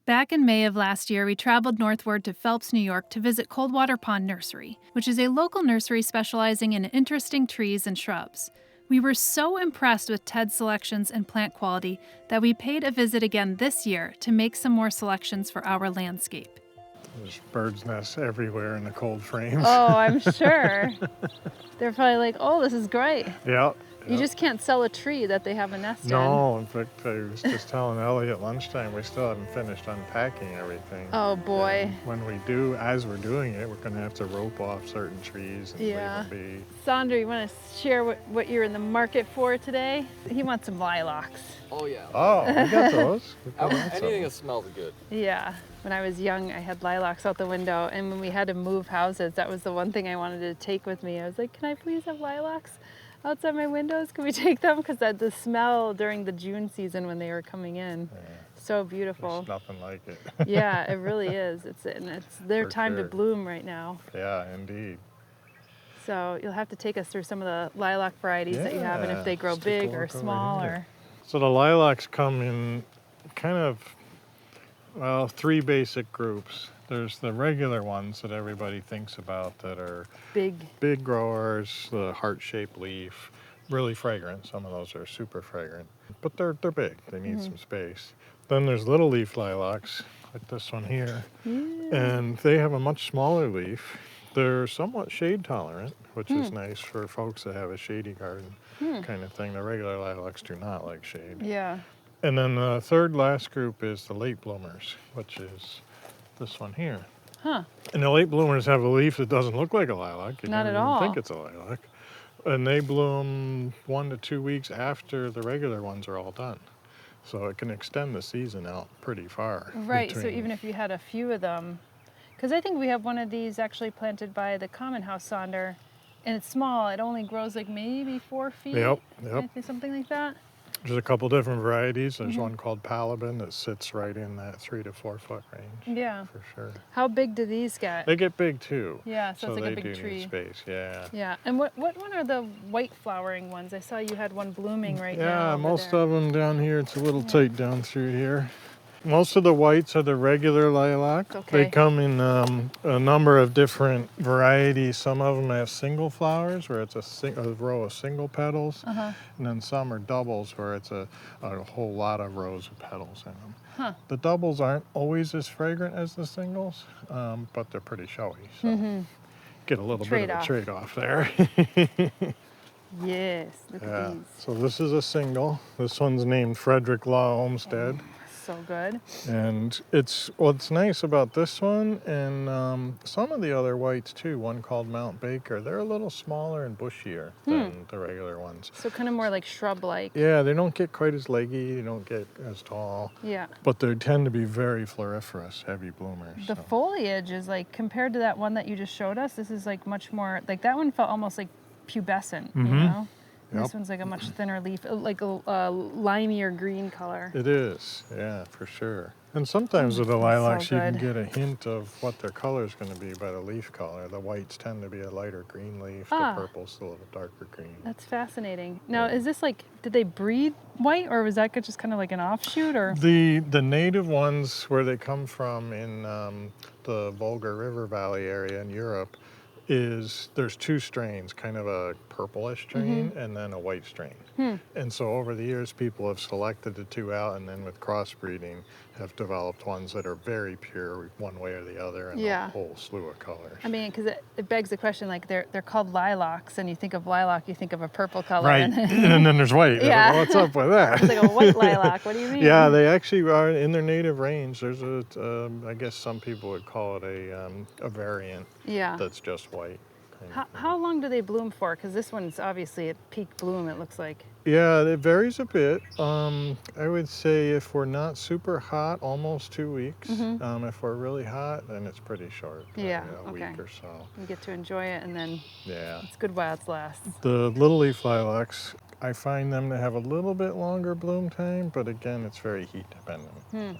Back in May of last year, we traveled northward to Phelps, New York to visit Coldwater Pond Nursery, which is a local nursery specializing in interesting trees and shrubs. We were so impressed with Ted's selections and plant quality that we paid a visit again this year to make some more selections for our landscape. There's birds' nests everywhere in the cold frames. Oh, I'm sure. They're probably like, oh, this is great. Yeah. You just can't sell a tree that they have a nest in. No, in fact, I was just telling Ellie at lunchtime, we still haven't finished unpacking everything. Oh boy. And when we do, as we're doing it, we're going to have to rope off certain trees and leave them be. Sandra, you want to share what you're in the market for today? He wants some lilacs. Oh yeah. Oh, we got those. Anything that smells good. Yeah. When I was young, I had lilacs out the window, and when we had to move houses, that was the one thing I wanted to take with me. I was like, can I please have lilacs outside my windows? Can we take them? Because the smell during the June season when they were coming in, so beautiful. There's nothing like it. Yeah, it really is. It's their For time sure. to bloom right now. Yeah, indeed. So you'll have to take us through some of the lilac varieties that you have, and if they grow Let's take a big or look over small here. or... So the lilacs come in kind of, well, three basic groups. There's the regular ones that everybody thinks about that are big growers, the heart-shaped leaf, really fragrant. Some of those are super fragrant, but they're big. They need some space. Then there's little leaf lilacs, like this one here, and they have a much smaller leaf. They're somewhat shade tolerant, which is nice for folks that have a shady garden kind of thing. The regular lilacs do not like shade. Yeah. And then the third last group is the late bloomers, which is this one here. Huh. And the late bloomers have a leaf that doesn't look like a lilac. You Not never at even all. think it's a lilac. And they bloom 1 to 2 weeks after the regular ones are all done. So it can extend the season out pretty far. Right, so even if you had a few of them, because I think we have one of these actually planted by the common house sonder, and it's small. It only grows like maybe 4 feet. Yep. I think something like that. There's a couple different varieties. There's one called Palabin that sits right in that 3 to 4 foot range. Yeah. For sure. How big do these get? They get big too. Yeah, so it's like a big they do tree. need space, yeah. Yeah, and what one are the white flowering ones? I saw you had one blooming right now. Yeah, over most there. of them down here. It's a little tight down through here. Most of the whites are the regular lilac. Okay. They come in a number of different varieties. Some of them have single flowers where it's a row of single petals. And then some are doubles where it's a whole lot of rows of petals in them. Huh. The doubles aren't always as fragrant as the singles, but they're pretty showy. So get a little bit of a trade-off there. Yes, look at these. So this is a single. This one's named Frederick Law Olmsted. So good. And what's nice about this one and some of the other whites too, one called Mount Baker, they're a little smaller and bushier than the regular ones. So kind of more like shrub-like. Yeah, they don't get quite as leggy, they don't get as tall. Yeah. But they tend to be very floriferous, heavy bloomers. The foliage is like, compared to that one that you just showed us, this is like much more, like that one felt almost like pubescent, you know? Yep. This one's like a much thinner leaf, like a limier green color. It is, yeah, for sure. And sometimes with the lilacs, so you can good. get a hint of what their color is going to be by the leaf color. The whites tend to be a lighter green leaf, the purple's a little darker green. That's fascinating. Now, is this like, did they breed white, or was that just kind of like an offshoot, or? The native ones where they come from in the Volga River Valley area in Europe there's 2 strains, kind of a purplish strain and then a white strain. And so over the years, people have selected the 2 out, and then with crossbreeding have developed ones that are very pure one way or the other, and a whole slew of colors. I mean, because it begs the question, like they're called lilacs, and you think of lilac, you think of a purple color. Right, and then there's white. Yeah. What's up with that? It's like a white lilac, what do you mean? Yeah, they actually are in their native range. There's I guess some people would call it a variant that's just white. How long do they bloom for? Because this one's obviously at peak bloom, it looks like. Yeah, it varies a bit. I would say if we're not super hot, almost 2 weeks. If we're really hot, then it's pretty short. Yeah, a week or so. You get to enjoy it, and then it's good while it lasts. The little leaf lilacs, I find them to have a little bit longer bloom time, but again, it's very heat dependent. So.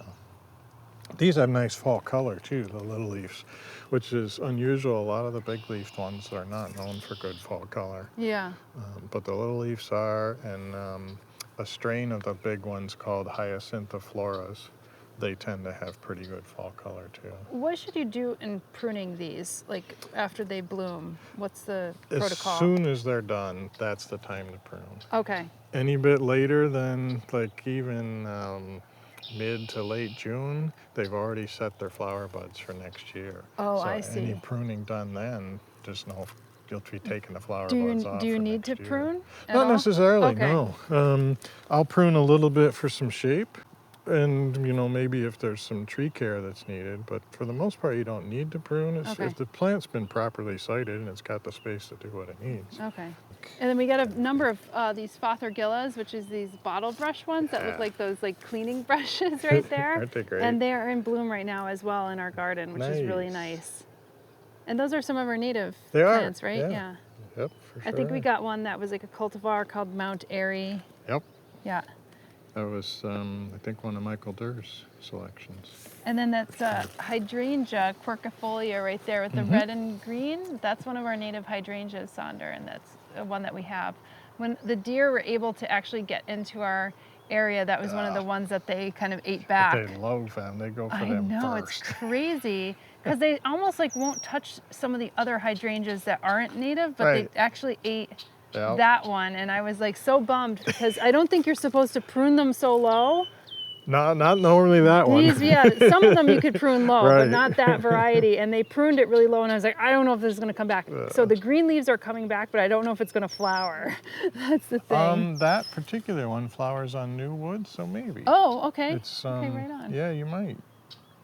These have nice fall color too, the little leaves, which is unusual. A lot of the big leafed ones are not known for good fall color. Yeah. But the little leaves are, and a strain of the big ones called Hyacinthifloras they tend to have pretty good fall color too. What should you do in pruning these, like after they bloom? What's the protocol? As soon as they're done, that's the time to prune. Okay. Any bit later than like even mid to late June, they've already set their flower buds for next year. Oh, so I see. Any pruning done then, just know you'll be taking the flower Do buds off. you for need to next year. prune at Not all? necessarily, Okay. no. I'll prune a little bit for some shape. And, you know, maybe if there's some tree care that's needed, but for the most part, you don't need to prune. Okay. If the plant's been properly sited and it's got the space to do what it needs. Okay. And then we got a number of these Fothergillas, which is these bottle brush ones that look like those like cleaning brushes right there. Aren't they great? And they are in bloom right now as well in our garden, which is really nice. And those are some of our native plants, right? Yeah. Yep, for sure. I think we got one that was like a cultivar called Mount Airy. Yep. Yeah. That was, I think, one of Michael Durr's selections. And then that's a hydrangea quercifolia right there with the red and green. That's one of our native hydrangeas, Sonder, and that's one that we have. When the deer were able to actually get into our area, that was one of the ones that they kind of ate back. They love them. They go for I them know, first. it's crazy. Because they almost like won't touch some of the other hydrangeas that aren't native, but they actually ate that one. And I was like so bummed because I don't think you're supposed to prune them so low. Not normally that one. Yeah, some of them you could prune low, Right. but not that variety. And they pruned it really low, and I was like, I don't know if this is going to come back. So the green leaves are coming back, but I don't know if it's going to flower. That's the thing. That particular one flowers on new wood, so maybe. Oh, okay. It's, okay, right on. Yeah, you might.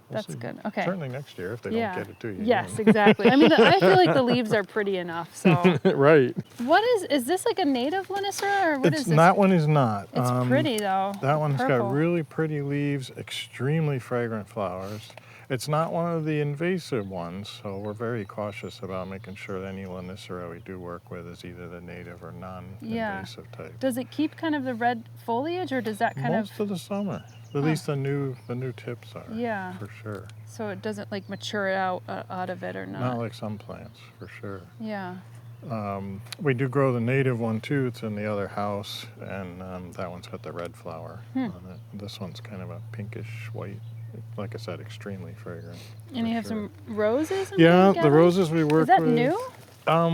We'll That's see. good. Okay. Certainly next year if they don't get it to you. Yes, exactly. I mean, I feel like the leaves are pretty enough. So. Right. What is this like a native Lonicera or what is this? That one is not. It's pretty though. That one's purple. got really pretty leaves, extremely fragrant flowers. It's not one of the invasive ones, so we're very cautious about making sure that any Lonicera we do work with is either the native or non-invasive type. Does it keep kind of the red foliage, or does that kind Most of the summer. At least the new tips are. Yeah. For sure. So it doesn't like mature out of it or not? Not like some plants, for sure. Yeah. We do grow the native one too. It's in the other house, and that one's got the red flower on it. This one's kind of a pinkish white. Like I said, extremely fragrant. And you have some roses? Yeah, the roses we work with. Is that new?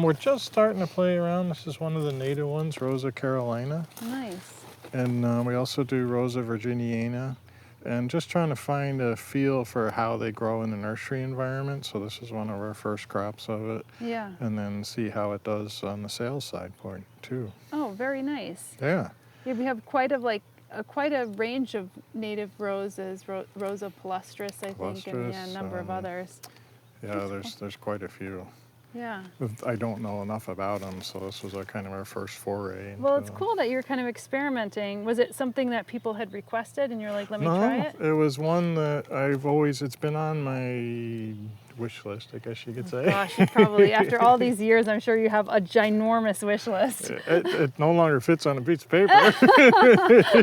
We're just starting to play around. This is one of the native ones, Rosa Carolina. Nice. And we also do Rosa virginiana. And just trying to find a feel for how they grow in the nursery environment. So this is one of our first crops of it. Yeah. And then see how it does on the sales side point too. Oh, very nice. Yeah. Yeah, we have quite a range of native roses, Rosa palustris, I think, and a number of others. Yeah, there's quite a few. Yeah. I don't know enough about them, so this was kind of our first foray. Well, it's cool that you're kind of experimenting. Was it something that people had requested and you're like, let me try it? No, it was one that it's been on my wish list, I guess you could say. Gosh, you probably, after all these years, I'm sure you have a ginormous wish list. It no longer fits on a piece of paper.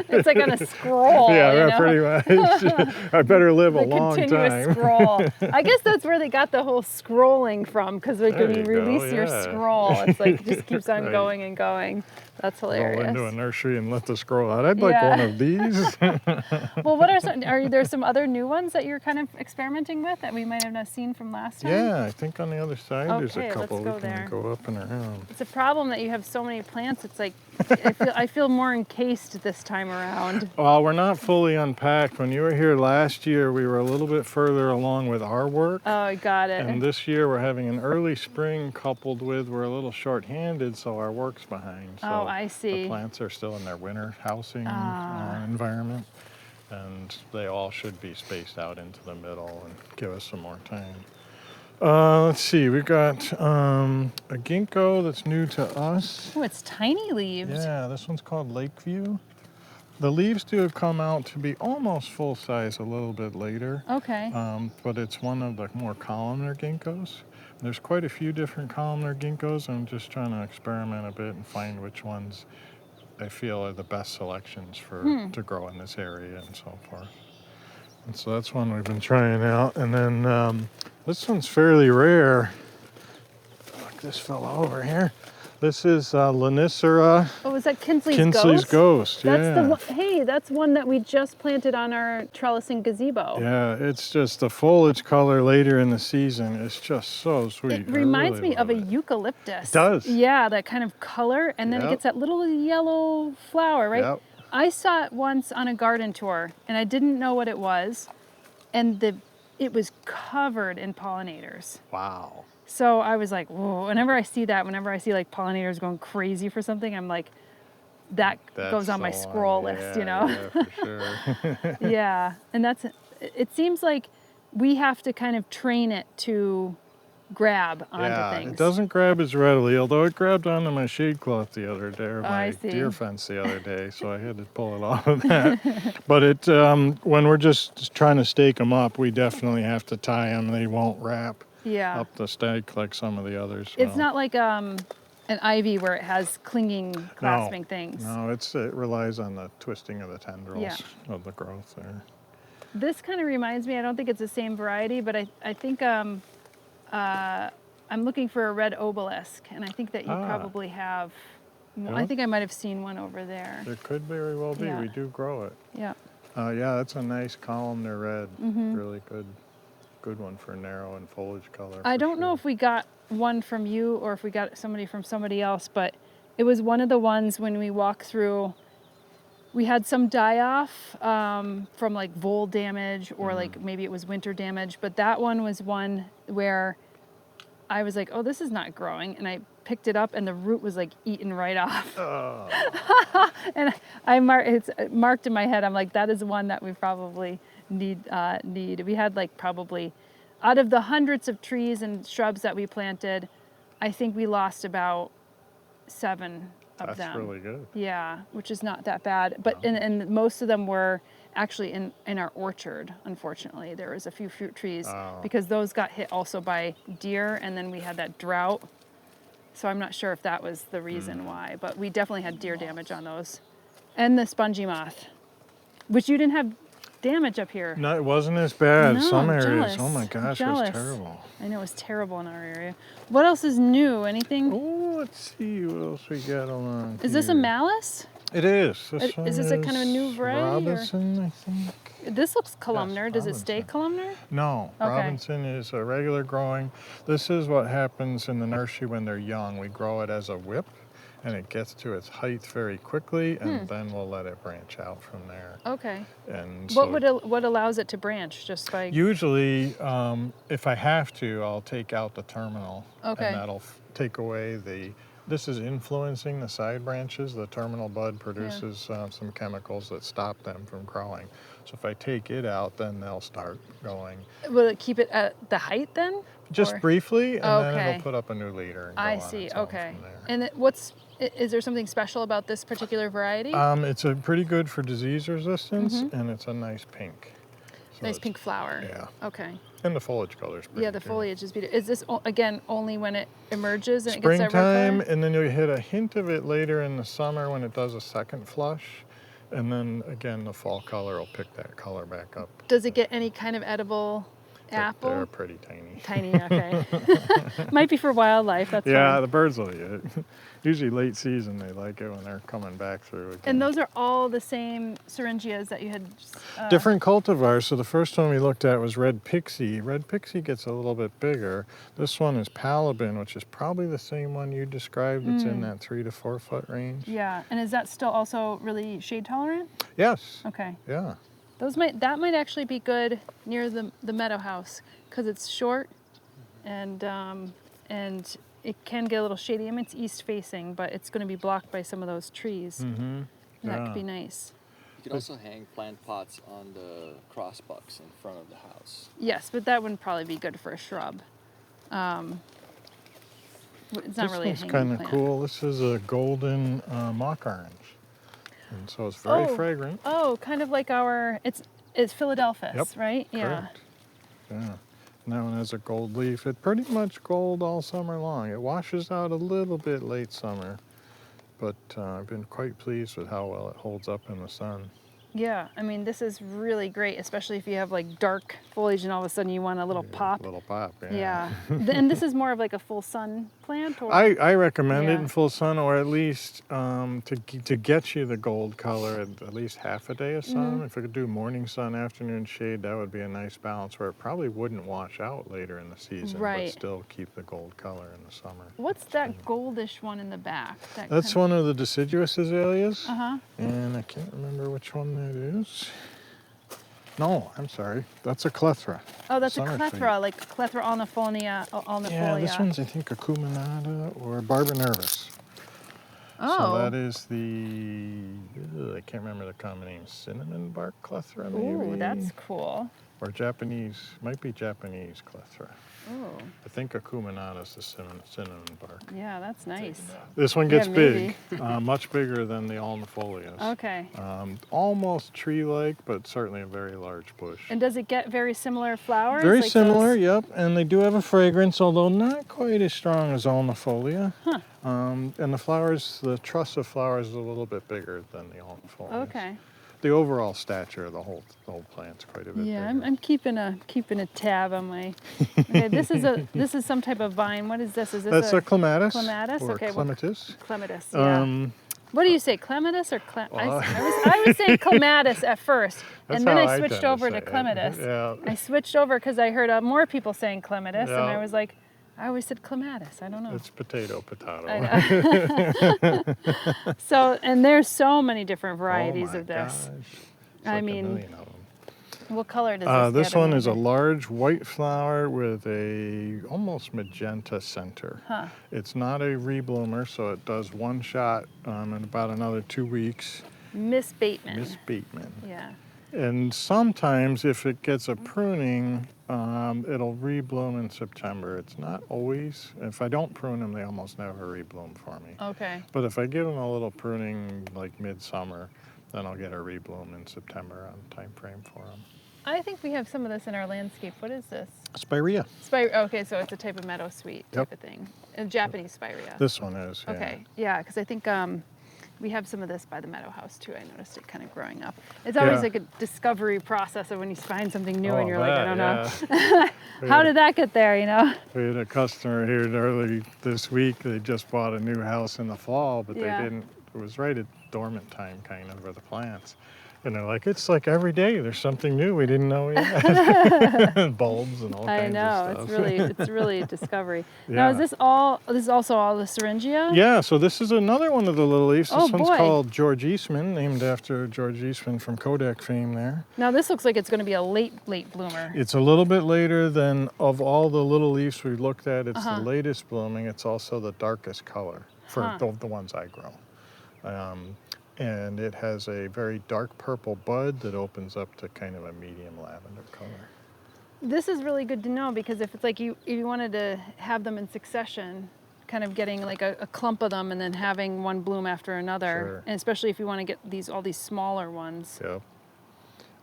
It's like on a scroll. Yeah, pretty much. I better live a long continuous time. Scroll. I guess that's where they got the whole scrolling from, because when you release your scroll, it's like it just keeps on going and going. That's hilarious. Go into a nursery and let the scroll out. I'd like one of these. Well, are there some other new ones that you're kind of experimenting with that we might have not seen from last time? Yeah, I think on the other side there's a couple let's go we can there. go up and around. It's a problem that you have so many plants. It's like I feel more encased this time around. Well, we're not fully unpacked. When you were here last year, we were a little bit further along with our work. Oh, I got it. And this year we're having an early spring coupled with we're a little short-handed, so our work's behind. So I see. the plants are still in their winter housing environment, and they all should be spaced out into the middle and give us some more time. Let's see, we've got a ginkgo that's new to us. Oh, it's tiny leaves. Yeah, this one's called Lakeview. The leaves do come out to be almost full size a little bit later. Okay. But it's one of the more columnar ginkgos. There's quite a few different columnar ginkgos. I'm just trying to experiment a bit and find which ones I feel are the best selections to grow in this area and so forth. And so that's one we've been trying out. And then this one's fairly rare. Look, this fell over here. This is Lonicera. Oh, is that Kinsley's Kinsley's Ghost, That's yeah. the one, hey, that's one that we just planted on our trellising gazebo. Yeah, it's just the foliage color later in the season is just so sweet. It reminds really me of a love it. eucalyptus. It does. Yeah, that kind of color, and then it gets that little yellow flower, right? Yep. I saw it once on a garden tour, and I didn't know what it was, and it was covered in pollinators. Wow. So I was like, whoa, whenever I see like pollinators going crazy for something, I'm like, that goes on my scroll list, you know? Yeah, for sure. Yeah, and it seems like we have to kind of train it to grab onto things. It doesn't grab as readily, although it grabbed onto my shade cloth the other day, or my deer fence the other day, so I had to pull it off of that. But when we're just trying to stake them up, we definitely have to tie them. They won't wrap up the stake like some of the others. It's not like an ivy where it has clinging, clasping things. No, it relies on the twisting of the tendrils of the growth there. This kind of reminds me, I don't think it's the same variety, but I think I'm looking for a red obelisk, and I think that you probably have. Yeah. I think I might have seen one over there. There could very well be. Yeah. We do grow it. Yeah. Yeah, that's a nice columnar red. Mm-hmm. Really good one for narrow and foliage color. I don't know if we got one from you or if we got somebody from somebody else, but it was one of the ones when we walked through. We had some die-off from like vole damage or like maybe it was winter damage, but that one was one where I was like, oh, this is not growing. And I picked it up and the root was like eaten right off. Oh. And it's marked in my head. I'm like, that is one that we probably need. We had like probably out of the hundreds of trees and shrubs that we planted, I think we lost about 7 of them. That's really good. Yeah, which is not that bad. But and most of them were actually in our orchard, unfortunately. There was a few fruit trees because those got hit also by deer, and then we had that drought. So I'm not sure if that was the reason why, but we definitely had deer damage on those. And the spongy moth, which you didn't have damage up here. No, it wasn't as bad. No, Some areas, jealous. oh my gosh, it was terrible. I know, it was terrible in our area. What else is new? Anything? Oh, let's see what else we got along Is this a malice? It is. Is this a kind of a new variety? Robinson, I think. This looks columnar. Yes, does it stay columnar? No, okay. Robinson is a regular growing. This is what happens in the nursery when they're young. We grow it as a whip, and it gets to its height very quickly, and then we'll let it branch out from there. Okay. And what allows it to branch? Just by usually, if I have to, I'll take out the terminal, and that'll take away the. This is influencing the side branches. The terminal bud produces some chemicals that stop them from growing. So if I take it out, then they'll start going. Will it keep it at the height then? Just briefly, and then it'll put up a new leader. And go I on see. its own Okay. from there. And is there something special about this particular variety? It's a pretty good for disease resistance, and it's a nice pink. So nice pink flower. Yeah. Okay. And the foliage color's pretty Yeah, the good. foliage is beautiful. Is this, again, only when it emerges and it gets that red Springtime, color? and then you hit a hint of it later in the summer when it does a second flush. And then, again, the fall color will pick that color back up. Does it get any kind of edible apple? They're pretty tiny. Tiny, okay. Might be for wildlife, that's fine. The birds will eat it. Usually late season, they like it when they're coming back through again. And those are all the same syringias that you had? Different cultivars. So the first one we looked at was Red Pixie. Red Pixie gets a little bit bigger. This one is Palabin, which is probably the same one you described. It's in that 3 to 4 foot range. Yeah, and is that still also really shade tolerant? Yes. Okay. Yeah. That might actually be good near the meadow house because it's short and it can get a little shady. I mean, it's east facing, but it's going to be blocked by some of those trees. Mm-hmm. That could be nice. You can also hang plant pots on the crossbucks in front of the house. Yes, but that wouldn't probably be good for a shrub. It's not really a hanging This one's kind of plant. cool. This is a golden mock orange. And so it's very fragrant. Oh, kind of like it's Philadelphus, right? Yeah. Correct. Yeah. And that one has a gold leaf. It pretty much gold all summer long. It washes out a little bit late summer, but I've been quite pleased with how well it holds up in the sun. Yeah, I mean, this is really great, especially if you have like dark foliage and all of a sudden you want a little pop. Little pop, Yeah. And this is more of like a full sun plant? Or? I recommend it Yeah. in full sun, or at least to get you the gold color, at least half a day of sun. If I could do morning sun, afternoon shade, that would be a nice balance where it probably wouldn't wash out later in the season, Right. but still keep the gold color in the summer. What's that goldish one in the back? That's one of the deciduous azaleas. Uh-huh. And I can't remember which one that is. No, I'm sorry. That's a clethra. Oh, that's a Summer clethra, thing. like clethra alnifolia. Yeah, this one's, I think, a cuminata or Barber nervous. Oh. So that is the, I can't remember the common name, cinnamon bark clethra maybe? Ooh, that's cool. Or Japanese, might be Japanese clethra. Oh. I think acuminata is the cinnamon bark. Yeah, that's nice. This one gets maybe. big, much bigger than the alnifolias. Okay. Almost tree-like, but certainly a very large bush. And does it get very similar flowers? Very like similar, those? yep. And they do have a fragrance, although not quite as strong as alnifolia. Huh. And the flowers, the truss of flowers is a little bit bigger than the alnifolias. Okay. The overall stature of the whole plant's quite a bit Yeah, bigger. I'm keeping a tab on my. Okay, this is some type of vine. What is this? Is this That's a clematis. clematis? Or Okay, clematis. Clematis. Yeah. What do you say, clematis or Well, I was saying clematis at first, That's and then how I I switched tend to over say to it. clematis. Yeah. I switched over because I heard more people saying clematis, and Yeah. I was like, I always said clematis. I don't know. It's potato. I know. So, and there's so many different varieties Oh my of this. gosh. It's I like mean, a million of them. What color does this This get? one is a large white flower with a almost magenta center. Huh. It's not a rebloomer, so it does one shot in about another 2 weeks. Miss Bateman. Miss Bateman. Yeah. And sometimes if it gets a pruning, it'll rebloom in September. It's not always. If I don't prune them, they almost never rebloom for me. Okay. But if I give them a little pruning like midsummer, then I'll get a rebloom in September on time frame for them. I think we have some of this in our landscape. What is this? Spirea. Okay, so it's a type of meadow sweet type Yep. of thing. A Japanese spirea. This one is. Yeah. Okay, yeah, because I think we have some of this by the meadow house too. I noticed it kind of growing up. It's always Yeah. like a discovery process of when you find something new and Oh, you're like, I don't know. yeah. How did that get there, you know? We had a customer here early this week. They just bought a new house in the fall, but Yeah. they didn't. It was right at dormant time, kind of, for the plants. And they're like, it's like every day there's something new we didn't know we had. Bulbs and all kinds I of know, stuff. it's really a discovery. Now, Yeah. this is also all the syringia? Yeah, so this is another one of the little leaves. This Oh, one's boy. called George Eastman, named after George Eastman from Kodak fame there. Now this looks like it's going to be a late bloomer. It's a little bit later than, of all the little leaves we looked at, it's Uh-huh. the latest blooming. It's also the darkest color for Huh. the ones I grow. And it has a very dark purple bud that opens up to kind of a medium lavender color. This is really good to know because if it's like if you wanted to have them in succession, kind of getting like a clump of them and then having one bloom after another, Sure. and especially if you want to get all these smaller ones. Yep.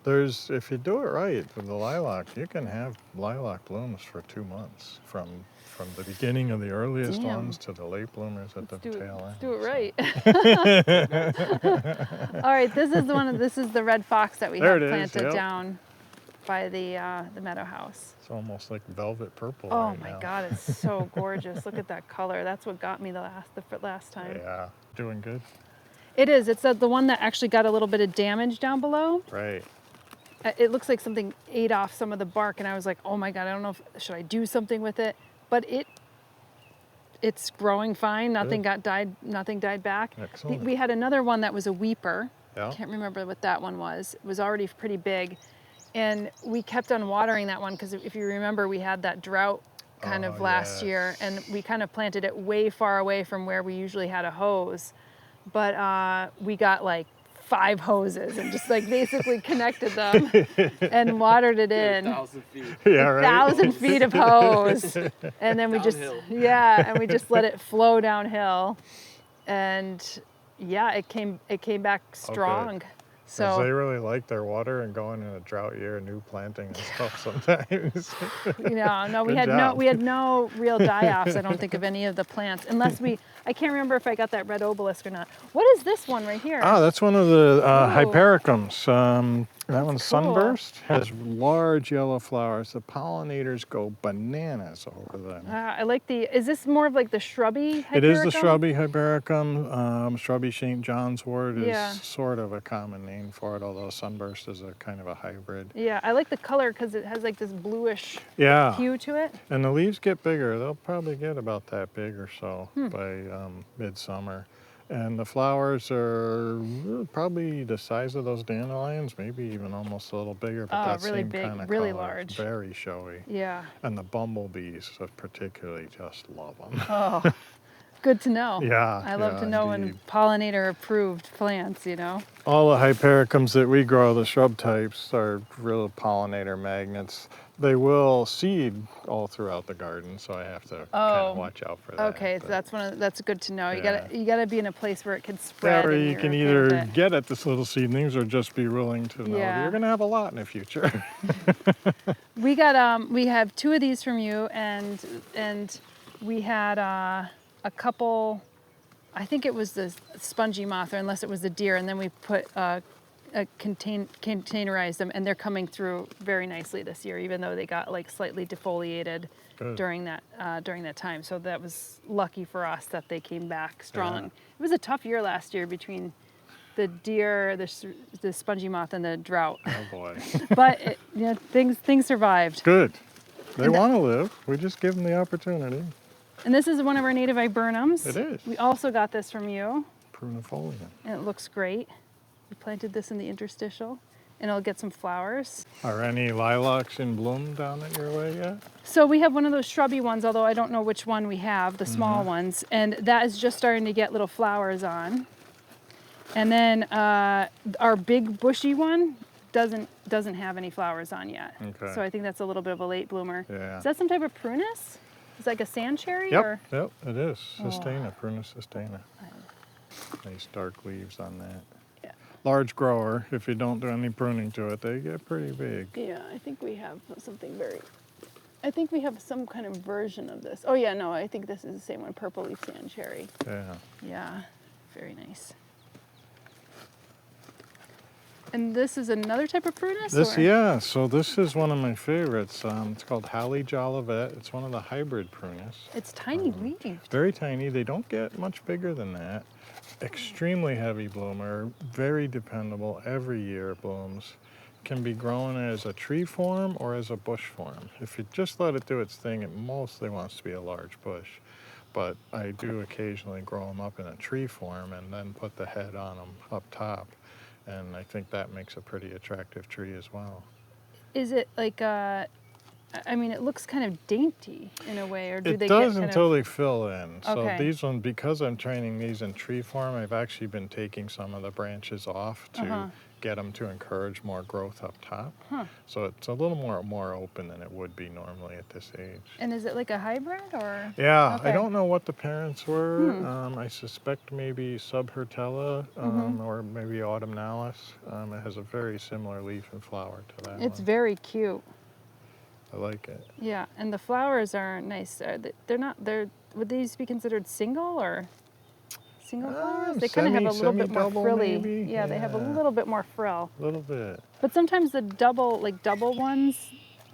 If you do it right with the lilac, you can have lilac blooms for 2 months from the beginning of the earliest Damn. ones to the late bloomers at the tail end. Let's do it so. right. All right, this is the one. This is the red fox that we There have it is, planted yep. down by the meadow house. It's almost like velvet purple Oh right my now. God, it's so gorgeous. Look at that color. That's what got me the last time. Yeah, doing good. It is. It's the one that actually got a little bit of damage down below. Right. It looks like something ate off some of the bark, and I was like, oh my God, I don't know should I do something with it? But it's growing fine. Nothing died back. Excellent. We had another one that was a weeper. Yeah. Can't remember what that one was. It was already pretty big. And we kept on watering that one because if you remember, we had that drought kind of last year, and we kind of planted it way far away from where we usually had a hose. But we got like 5 hoses and just like basically connected them and watered it in. 1,000 feet. Yeah, right. 1,000 feet of hose. And then we Downhill. and we just let it flow downhill. And yeah, it came back strong. 'Cause they So, really like their water and going in a drought year, new planting and stuff sometimes. no, we Good had no job. real die-offs, I don't think, of any of the plants, unless I can't remember if I got that red obelisk or not. What is this one right here? Ah, that's one of the Ooh. hypericums. That one's cool. sunburst, has large yellow flowers. The pollinators go bananas over them. I like is this more of like the shrubby hypericum? It is the shrubby hypericum. Shrubby St. John's wort is Yeah. sort of a common name for it, although sunburst is a kind of a hybrid. Yeah, I like the color because it has like this bluish Yeah. hue to it. And the leaves get bigger. They'll probably get about that big or so Hmm. by midsummer. And the flowers are probably the size of those dandelions, maybe even almost a little bigger, but that really same big, kind of really color. large. Very showy. Yeah. And the bumblebees particularly just love them. Oh, good to know. Yeah, I love yeah, to know when indeed. pollinator approved plants, you know? All the hypericums that we grow, the shrub types, are real pollinator magnets. They will seed all throughout the garden, so I have to kind of watch out for that. Okay, so but- that's good to know. Yeah. You gotta be in a place where it can Yeah, spread. or and you you're can okay either with it. get at this little seedlings or just be willing to know that Yeah. you're going to have a lot in the future. We got we have 2 of these from you, and we had a couple. I think it was the spongy moth, or unless it was the deer, and then we put containerized them, and they're coming through very nicely this year, even though they got like slightly defoliated Good. during that time. So that was lucky for us that they came back strong. Yeah. It was a tough year last year between the deer, the spongy moth, and the drought. Oh boy. But things survived. Good. They want to live. We just give them the opportunity. And this is one of our native viburnums. It is. We also got this from you, Prunifolia. and it looks great. We planted this in the interstitial, and it'll get some flowers. Are any lilacs in bloom down at your way yet? So we have one of those shrubby ones, although I don't know which one we have, the small ones, and that is just starting to get little flowers on. And then our big bushy one doesn't have any flowers on yet. Okay. So I think that's a little bit of a late bloomer. Yeah. Is that some type of prunus? Is it like a sand cherry? Yep, Or? yep, it is. Sistena, Prunus sistena. Nice dark leaves on that. Yeah. Large grower. If you don't do any pruning to it, they get pretty big. Yeah, I think we have something I think we have some kind of version of this. Oh yeah, no, I think this is the same one, purple leaf sand cherry. Yeah. Yeah, very nice. And this is another type of prunus? This, or? yeah, so this is one of my favorites. It's called Holly Jolivet. It's one of the hybrid prunus. It's tiny leaves. Very tiny. They don't get much bigger than that. Extremely heavy bloomer, very dependable. Every year it blooms. Can be grown as a tree form or as a bush form. If you just let it do its thing, it mostly wants to be a large bush. But I do occasionally grow them up in a tree form and then put the head on them up top. And I think that makes a pretty attractive tree as well. Is it like I mean, it looks kind of dainty in a way, or do they It does get kind until of... they fill in. Okay. So these ones, because I'm training these in tree form, I've actually been taking some of the branches off to get them to encourage more growth up top. So it's a little more open than it would be normally at this age. And is it like a hybrid, or? Yeah, Okay. I don't know what the parents were. I suspect maybe Subhertella or maybe Autumnalis. It has a very similar leaf and flower to that It's one. very cute. I like it. Yeah, and the flowers are nice. Would these be considered single or single flowers? They kind of have a little bit more semi-double frilly. maybe? Yeah, they have a Yeah. little bit more frill. A little bit. But sometimes the double ones,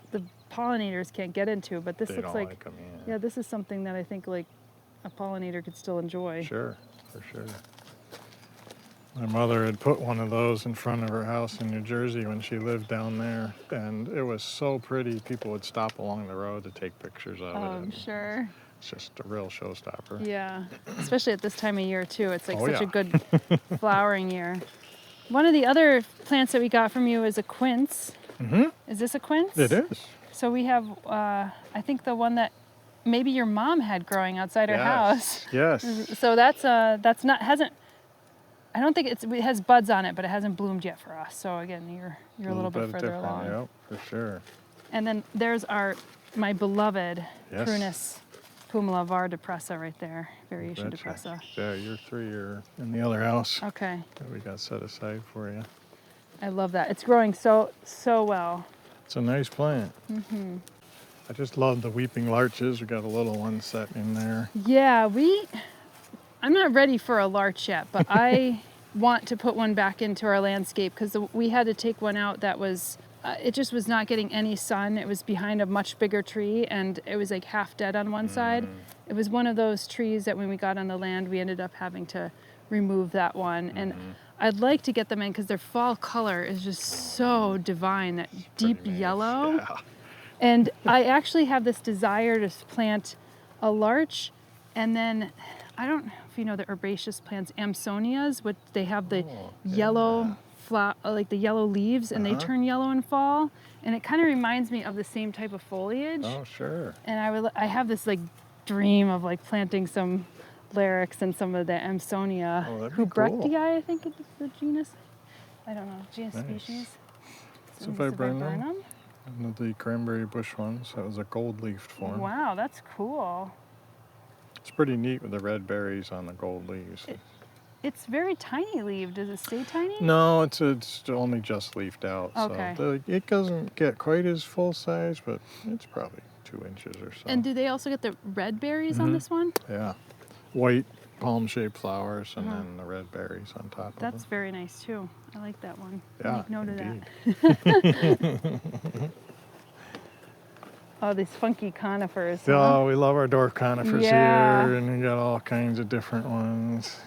the pollinators can't get into. But this They looks don't like, like them, yeah, this is something that I think like a pollinator could still enjoy. Sure, for sure. My mother had put one of those in front of her house in New Jersey when she lived down there, and it was so pretty. People would stop along the road to take pictures of it. I'm and sure. It's just a real showstopper. Yeah, especially at this time of year too. It's like Oh, such a yeah. good flowering year. One of the other plants that we got from you is a quince. Is this a quince? It is. So we have, I think the one that maybe your mom had growing outside her house. Yes. So that's not, hasn't, I don't think it has buds on it, but it hasn't bloomed yet for us. So again, you're a little bit further different, along. Yep, for sure. And then there's my beloved Yes. Prunus pumila var depressa right there, variation Betcha. depressa. Yeah, your 3 are in the other house Okay. that we got set aside for you. I love that. It's growing so well. It's a nice plant. I just love the weeping larches. We got a little one set in there. Yeah, I'm not ready for a larch yet, but I want to put one back into our landscape because we had to take one out that was, it just was not getting any sun. It was behind a much bigger tree and it was like half dead on one side. It was one of those trees that when we got on the land, we ended up having to remove that one. And I'd like to get them in because their fall color is just so divine, that deep Nice. yellow. Yeah. And I actually have this desire to plant a larch, and then I don't know if you know the herbaceous plants, Amsonias, which they have the yellow like the yellow leaves, and they turn yellow in fall, and it kind of reminds me of the same type of foliage. Oh, sure. And I have this like dream of like planting some lilacs and some of the Amsonia Hubrechtii, I think is the genus. I don't know, genus species. So viburnum. And the cranberry bush ones, that was a gold-leafed form. Wow, that's cool. It's pretty neat with the red berries on the gold leaves. It's very tiny leaved. Does it stay tiny? No, it's only just leafed out. Okay. So it doesn't get quite as full size, but it's probably 2 inches or so. And do they also get the red berries on this one? Yeah. White palm-shaped flowers and then the red berries on top of them. That's very nice too. I like that one. Yeah, Make note indeed. of that. Oh, these funky conifers. Huh? Oh, we love our dwarf conifers here, and we got all kinds of different ones.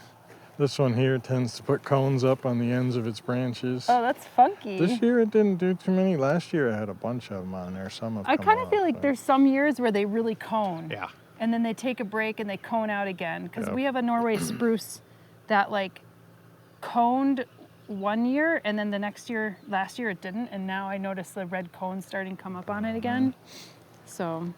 This one here tends to put cones up on the ends of its branches. Oh, that's funky. This year it didn't do too many. Last year I had a bunch of them on there. Some have I come kind of off, feel like but- there's some years where they really cone. Yeah. And then they take a break and they cone out again. Because Yep. we have a Norway spruce that like coned one year, and then the next year, last year it didn't, and now I notice the red cones starting to come up on it again. So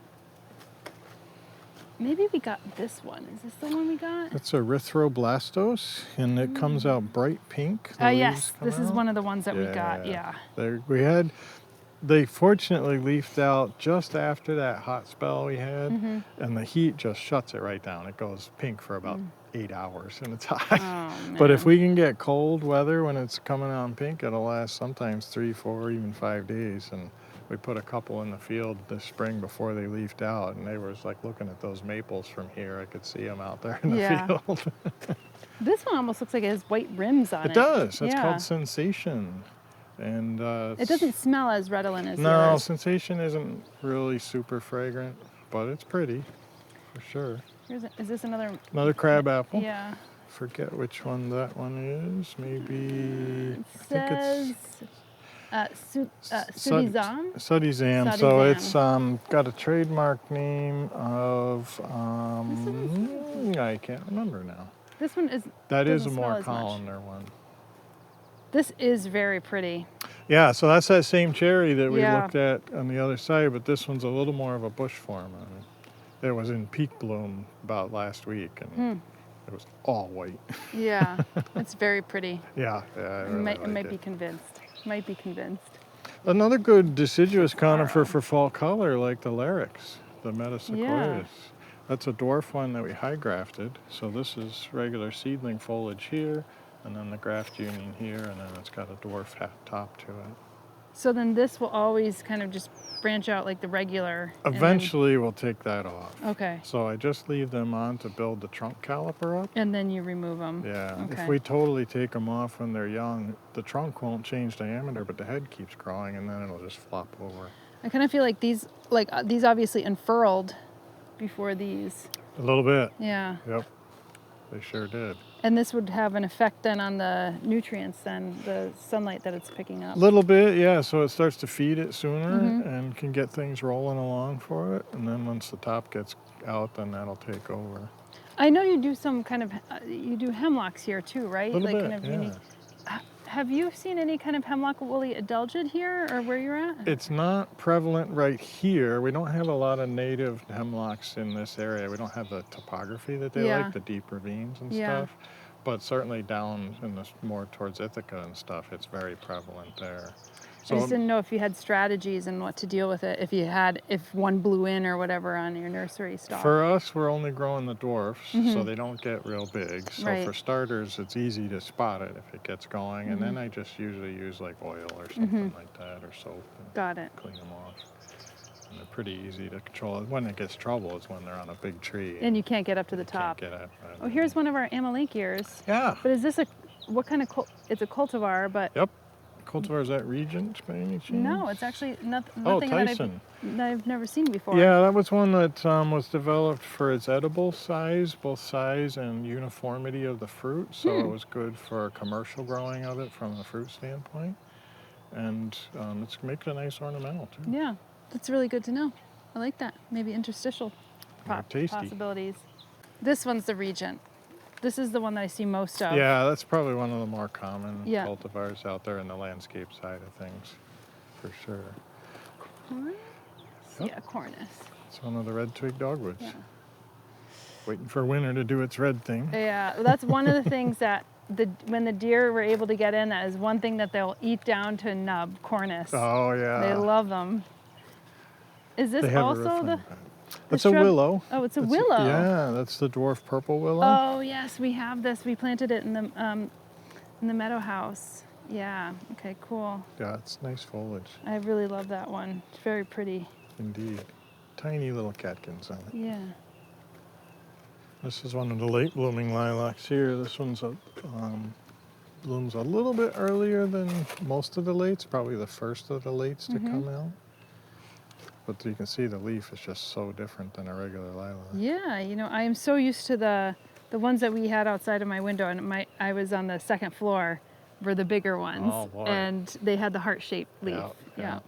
maybe we got this one. Is this the one we got? It's erythroblastos, and it comes out bright pink. Oh yes, this is one of the ones that we got. Yeah. They fortunately leafed out just after that hot spell we had, and the heat just shuts it right down. It goes pink for about 8 hours, and it's hot. Oh, But if man. we can get cold weather when it's coming on pink, it'll last sometimes 3, 4, even 5 days. And we put a couple in the field this spring before they leafed out, and they were just like looking at those maples from here. I could see them out there in the field. This one almost looks like it has white rims on it. It does. That's Yeah. called Sensation. And It doesn't smell as redolent as no, yours. Sensation isn't really super fragrant, but it's pretty, for sure. Is this another? Another crabapple. Yeah. Forget which one that one is. Maybe It I think says Sudizam. Sudizam. So Sudizam. it's got a trademark name of I can't remember now. This one is. That is a doesn't smell more as much. columnar one. This is very pretty. Yeah, so that's that same cherry that we Yeah. looked at on the other side, but this one's a little more of a bush form on it. It was in peak bloom about last week, and it was all white. Yeah, it's very pretty. Yeah, I really might like be it. convinced. Might be convinced. Another good deciduous conifer for fall color, like the lilacs, the metasequoias. Yeah. That's a dwarf one that we high grafted. So this is regular seedling foliage here, and then the graft union here, and then it's got a dwarf top to it. So then this will always kind of just branch out like the regular. and then- Eventually we'll take that off. Okay. So I just leave them on to build the trunk caliper up. And then you remove them. Yeah, Okay. if we totally take them off when they're young, the trunk won't change diameter, but the head keeps growing, and then it'll just flop over. I kind of feel like these obviously unfurled before these. A little bit. Yeah. Yep, they sure did. And this would have an effect then on the nutrients, then the sunlight that it's picking up. A little bit, yeah, so it starts to feed it sooner Mm-hmm. and can get things rolling along for it. And then once the top gets out, then that'll take over. I know you do some kind of you do hemlocks here too, right? A little like bit, kind of yeah. unique. Have you seen any kind of hemlock woolly adelgid here, or where you're at? It's not prevalent right here. We don't have a lot of native hemlocks in this area. We don't have the topography that they Yeah. like, the deep ravines and Yeah. stuff. But certainly down in the more towards Ithaca and stuff, it's very prevalent there. I just didn't know if you had strategies and what to deal with it, if one blew in or whatever on your nursery stock. For us, we're only growing the dwarfs, so they don't get real big. So Right. for starters, it's easy to spot it if it gets going, and then I just usually use like oil or something like that, or soap. And Got it. clean them off. And they're pretty easy to control. When it gets trouble is when they're on a big tree. And you can't get up to the you top. Can't get up. Oh, here's one of our Amelanchiers. Yeah. But is this what kind of, it's a cultivar, but... Yep. Cultivar, is that Regent by any chance? No, it's actually nothing Tyson. that I've never seen before. Yeah, that was one that was developed for its edible size, both size and uniformity of the fruit. So it was good for commercial growing of it from a fruit standpoint. And it's making a nice ornamental too. Yeah, that's really good to know. I like that. Maybe interstitial They're tasty. possibilities. This one's the Regent. This is the one that I see most of. Yeah, that's probably one of the more common Yeah. cultivars out there in the landscape side of things, for sure. Cornus? Yep. Yeah, Cornus. It's one of the red twig dogwoods. Yeah. Waiting for winter to do its red thing. Yeah, well, that's one of the things that when the deer were able to get in, that is one thing that they'll eat down to nub, Cornus. Oh, yeah. They love them. Is this They have a also real the... fun time. That's a shrub? willow. Oh, it's a willow. Yeah, that's the dwarf purple willow. Oh yes, we have this. We planted it in the meadow house. Yeah. Okay. Cool. Yeah, it's nice foliage, I really love that one. It's very pretty. indeed. Tiny little catkins on it. Yeah. This is one of the late blooming lilacs here. This one's blooms a little bit earlier than most of the lates, probably the first of the lates to come out. But you can see the leaf is just so different than a regular lilac. Yeah. You know, I am so used to the ones that we had outside of my window, and I was on the second floor, were the bigger ones, Oh, boy. and they had the heart-shaped leaf. Yeah,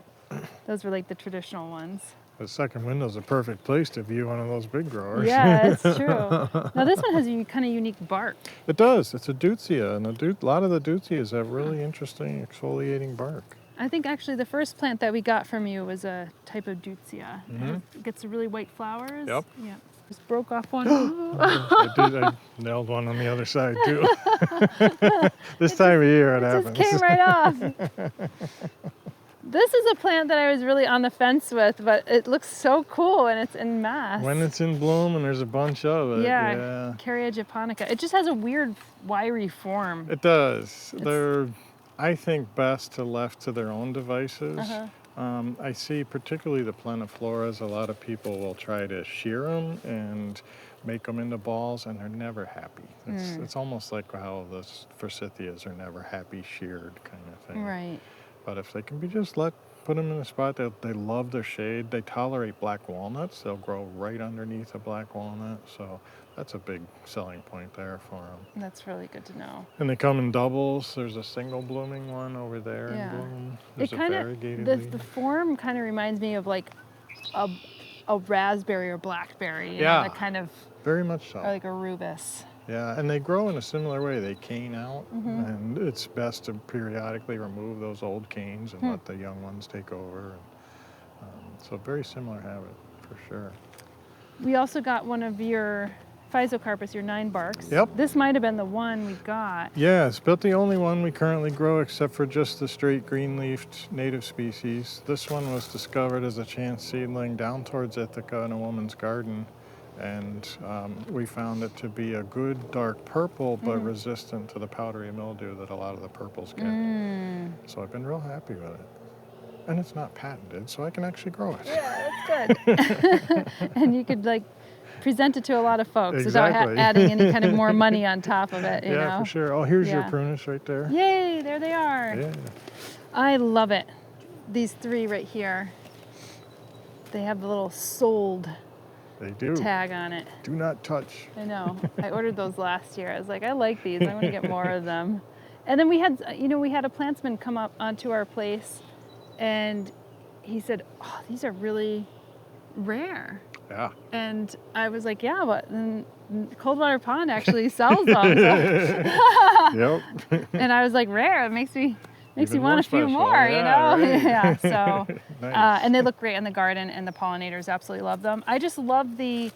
Those were like the traditional ones. The second window's a perfect place to view one of those big growers. Yeah, it's true. Now this one has a kind of unique bark. It does. It's a deutzia, and a lot of the deutzias have really interesting exfoliating bark. I think actually the first plant that we got from you was a type of deutzia. It gets really white flowers. Yep. Yeah. Just broke off one. I nailed one on the other side too. This time of year it happens. Just came right off. This is a plant that I was really on the fence with, but it looks so cool and it's in mass. When it's in bloom and there's a bunch of it. Yeah. Carya japonica. It just has a weird wiry form. It does. They're, I think, best to left to their own devices. I see particularly the planifloras, a lot of people will try to shear them and make them into balls, and they're never happy. It's almost like how the forsythias are never happy sheared kind of thing. Right. But if they can be just put them in a spot that they love their shade, they tolerate black walnuts. They'll grow right underneath a black walnut. So that's a big selling point there for them. That's really good to know. And they come in doubles. There's a single blooming one over there in bloom. There's It kind a of variegated the leaf. form kind of reminds me of like a raspberry or blackberry. You know, Yeah. that kind of, Very much so. or like a rubus. Yeah, and they grow in a similar way. They cane out, and it's best to periodically remove those old canes and let the young ones take over. And, so very similar habit, for sure. We also got one of your Physocarpus, your Ninebarks. Yep. This might have been the one we got. Yeah, it's about the only one we currently grow except for just the straight green-leafed native species. This one was discovered as a chance seedling down towards Ithaca in a woman's garden. And we found it to be a good dark purple, but resistant to the powdery mildew that a lot of the purples get. So I've been real happy with it. And it's not patented, so I can actually grow it. Yeah, that's good. And you could like present it to a lot of folks Exactly. without adding any kind of more money on top of it, you know? Yeah, for sure. Oh, here's your Yeah. prunus right there. Yay, there they are. Yeah. I love it. These three right here. They have the little sold They do. tag on it. Do not touch. I know. I ordered those last year. I was like, I like these. I want to get more of them. And then we had a plantsman come up onto our place, and he said, "Oh, these are really rare." Yeah. And I was like, "Yeah, but then Coldwater Pond actually sells them." Yep. And I was like, "Rare? It makes me Even want more a few special. more, you Yeah, know?" right. Yeah. So, Nice. and they look great in the ground, and the pollinators absolutely love them. I just love the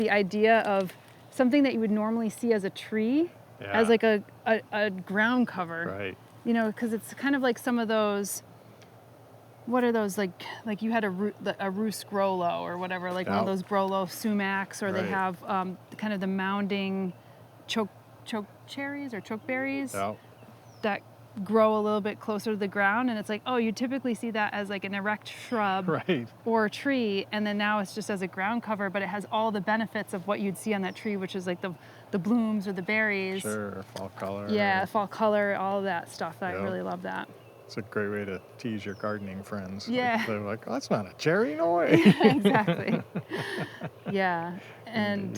idea of something that you would normally see as a tree, as like a ground cover. Right. You know, because it's kind of like some of those what are those, like you had a Roost Grollo or whatever, like one of those Grollo sumacs, or they have kind of the mounding choke cherries or chokeberries that grow a little bit closer to the ground, and it's like, oh, you typically see that as like an erect shrub or a tree, and then now it's just as a ground cover, but it has all the benefits of what you'd see on that tree, which is like the blooms or the berries. Sure, fall color. Yeah, fall color, all of that stuff. I really love that. It's a great way to tease your gardening friends. Yeah. Like, they're like, oh, that's not a cherry, no way. Exactly. Yeah. And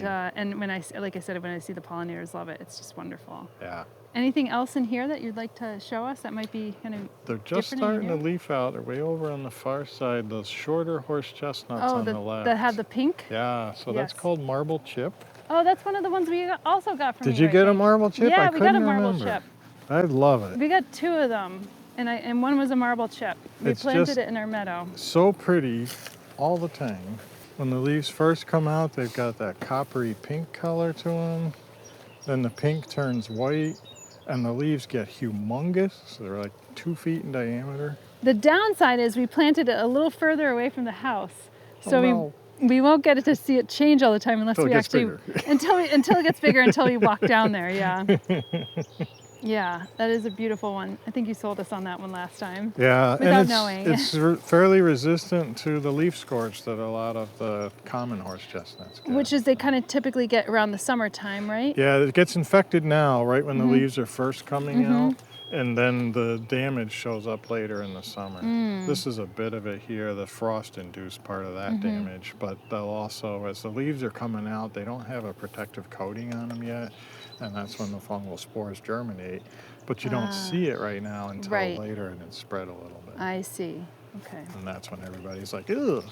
when like I said, when I see the pollinators, love it. It's just wonderful. Yeah. Anything else in here that you'd like to show us that might be kind of They're just starting to leaf out. They're way over on the far side. Those shorter horse chestnuts on the left. That have the pink? Yeah, so that's called marble chip. Oh, that's one of the ones we also got from Did you get a marble chip? Yeah, we got a marble chip. I love it. We got 2 of them, and one was a marble chip. We planted it in our meadow. So pretty all the time. When the leaves first come out, they've got that coppery pink color to them. Then the pink turns white, and the leaves get humongous. So they're like 2 feet in diameter. The downside is we planted it a little further away from the house, so we won't get to see it change all the time unless we actually until it gets bigger, until we walk down there. Yeah. Yeah, that is a beautiful one. I think you sold us on that one last time. Yeah, without knowing. It's fairly resistant to the leaf scorch that a lot of the common horse chestnuts get. Which is they kind of typically get around the summertime, right? Yeah, it gets infected now, right when the leaves are first coming out, and then the damage shows up later in the summer. This is a bit of it here, the frost-induced part of that damage, but they'll also, as the leaves are coming out, they don't have a protective coating on them yet, and that's when the fungal spores germinate. But you don't see it right now until later, and it's spread a little bit. I see. Okay. And that's when everybody's like, ugh.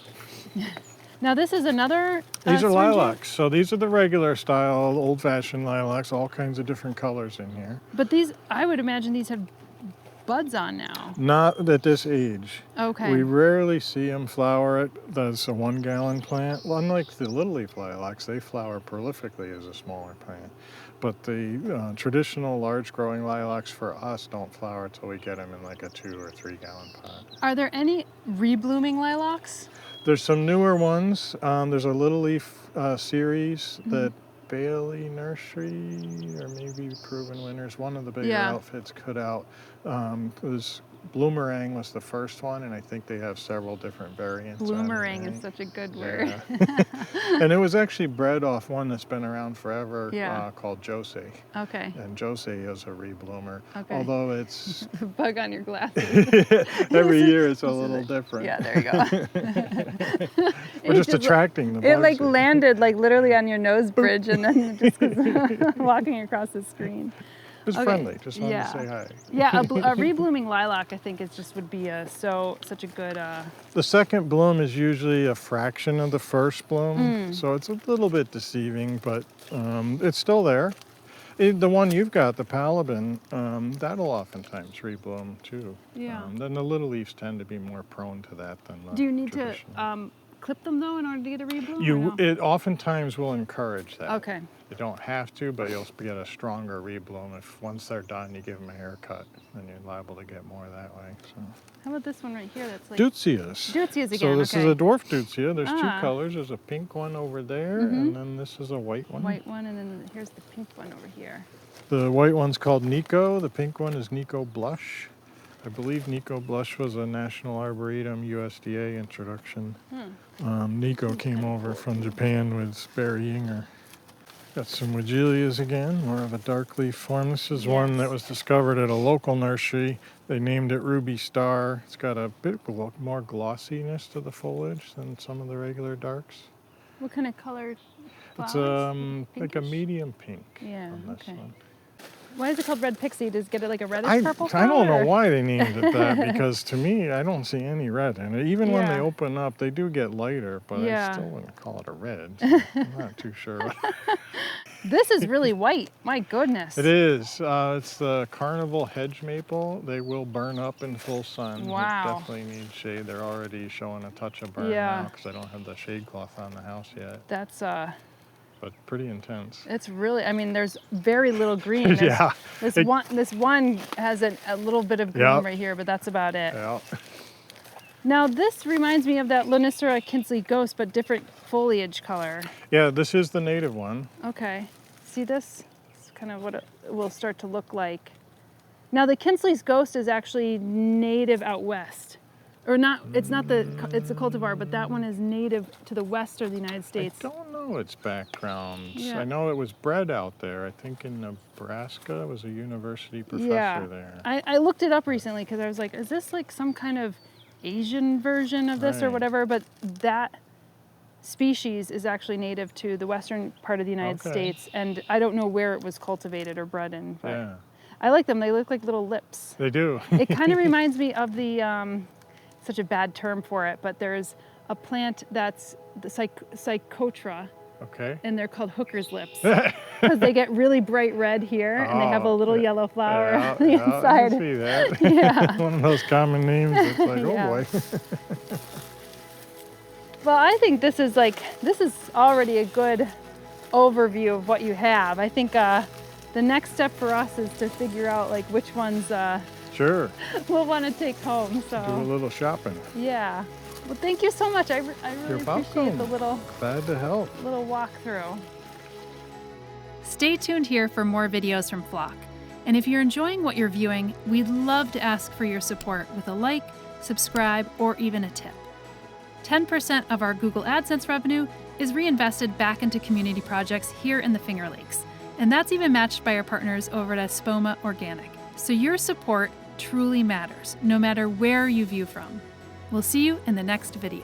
Now this is another... These are lilacs. So these are the regular style, old-fashioned lilacs, all kinds of different colors in here. But these, I would imagine these have buds on now. Not at this age. Okay. We rarely see them flower it. That's a 1-gallon plant. Well, unlike the little leaf lilacs, they flower prolifically as a smaller plant. But the traditional large growing lilacs for us don't flower until we get them in like a 2 or 3 gallon pot. Are there any reblooming lilacs? There's some newer ones. There's a little leaf series that Bailey Nursery, or maybe Proven Winners, one of the bigger outfits put out. Bloomerang was the first one, and I think they have several different variants. Bloomerang is such a good word. And it was actually bred off one that's been around forever called Josie. Okay. And Josie is a rebloomer, although it's... Bug on your glasses. Every year it's a little different. Yeah, there you go. We're just attracting the bugs. It like landed like literally on your nose bridge and then just was walking across the screen. It was friendly, just wanted to say hi. Yeah, a reblooming lilac I think would be such a good... The second bloom is usually a fraction of the first bloom, so it's a little bit deceiving, but it's still there. The one you've got, the Palabin, that'll oftentimes rebloom too. Yeah. Then the little leaves tend to be more prone to that than the Do you need traditional. to clip them though in order to get a rebloom? It oftentimes will encourage that. Okay. You don't have to, but you'll get a stronger rebloom if once they're done you give them a haircut, then you're liable to get more that way. So. How about this one right here? That's like Deutzias. Deutzias again. So this is a dwarf Deutzia. There's 2 colors. There's a pink one over there, and then this is a white one. White one, and then here's the pink one over here. The white one's called Nico. The pink one is Nico Blush. I believe Nico Blush was a National Arboretum USDA introduction. Nico came over from Japan with Barry Yinger. Got some Wigilias again, more of a dark leaf form. This is one that was discovered at a local nursery. They named it Ruby Star. It's got a bit more glossiness to the foliage than some of the regular darks. What kind of color flowers? It's like a medium pink on this one. Why is it called red pixie? Does it get it like a reddish purple color? I don't know why they named it that, because to me, I don't see any red in it. Even when they open up, they do get lighter, but I still wouldn't call it a red. So I'm not too sure. This is really white. My goodness. It is. It's the carnival hedge maple. They will burn up in full sun. Wow. It definitely needs shade. They're already showing a touch of burn now because I don't have the shade cloth on the house yet. That's but pretty intense. It's really, I mean, there's very little green. This one has a little bit of green right here, but that's about it. Yeah. Now this reminds me of that Lonicera Kinsley ghost, but different foliage color. Yeah, this is the native one. Okay, see this? It's kind of what it will start to look like. Now the Kinsley's ghost is actually native out west. Or not, it's not it's a cultivar, but that one is native to the west of the United States. I don't know its background. Yeah. I know it was bred out there. I think in Nebraska. It was a university professor there. I looked it up recently because I was like, is this like some kind of Asian version of this or whatever? But that species is actually native to the western part of the United States, and I don't know where it was cultivated or bred in. But Yeah. I like them. They look like little lips. They do. It kind of reminds me of the, such a bad term for it, but there's a plant that's the psychotra, Okay. and they're called hooker's lips because they get really bright red here, and they have a little yellow flower on the inside. I can see that. Yeah. One of those common names. It's like, Yeah. oh boy. Well, I think this is already a good overview of what you have. I think the next step for us is to figure out like which ones Sure. we'll want to take home. So Do a little shopping. yeah. Well, thank you so much. I really You're appreciate welcome. the little Glad to help. walkthrough. Stay tuned here for more videos from Flock. And if you're enjoying what you're viewing, we'd love to ask for your support with a like, subscribe, or even a tip. 10% of our Google AdSense revenue is reinvested back into community projects here in the Finger Lakes. And that's even matched by our partners over at Espoma Organic. So your support truly matters, no matter where you view from. We'll see you in the next video.